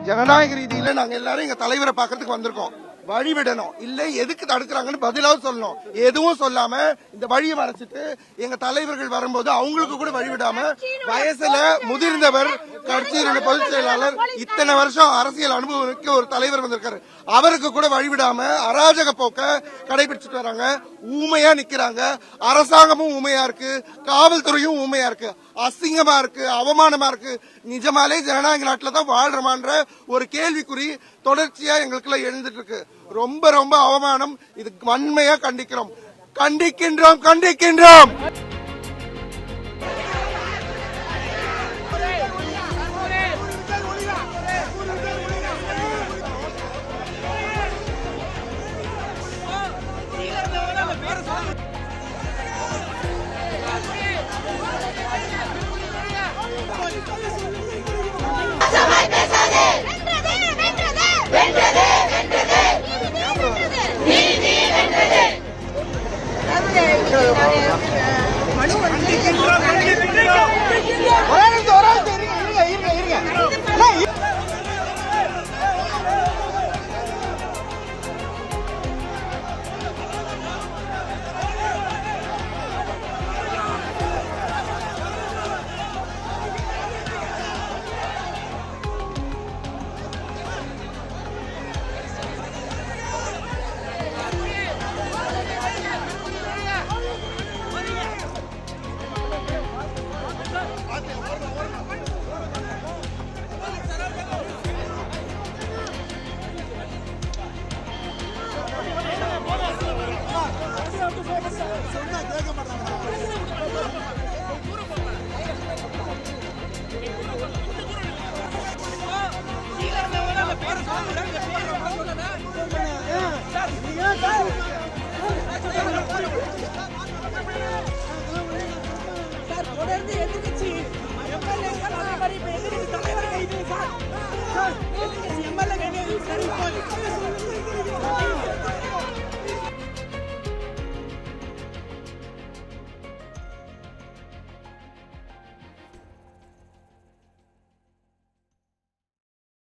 ஜனநாயக ரீதியில நாங்க எல்லாரும் எங்க தலைவரை பாக்கிறதுக்கு வந்திருக்கோம். வழிவிடணும் இல்ல எதுக்கு தடுக்கிறாங்கன்னு பதிலாவது சொல்லணும். எதுவும் சொல்லாம இந்த வழியை மறைச்சிட்டு எங்க தலைவர்கள் வரும்போது அவங்களுக்கு கூட வழிவிடாம வயசுல முதிர்ந்தவர் கட்சியினுடைய பொதுச் செயலாளர் இத்தனை வருஷம் அரசியல் அனுபவமிக்க ஒரு தலைவர் வந்திருக்காரு. அவருக்கு கூட வழிவிடாம அராஜக போக்க கடைபிடிச்சிட்டு வராங்க. ஊமையா நிக்கிறாங்க. அரசாங்கமும் ஊமையா இருக்கு, காவல்துறையும் ஊமையா இருக்கு. அசிங்கமா இருக்கு, அவமானமா இருக்கு. நிஜமாலே ஜனநாயக நாட்டுல தான் வாழ்றமான்ற ஒரு கேள்விக்குறி தொடர்ச்சியா எங்களுக்குள்ள எழுந்துட்டு இருக்கு. ரொம்ப ரொம்ப அவமானம். இது வன்மையா கண்டிக்கிறோம் கண்டிக்கின்றோம் கண்டிக்கின்றோம். Somebody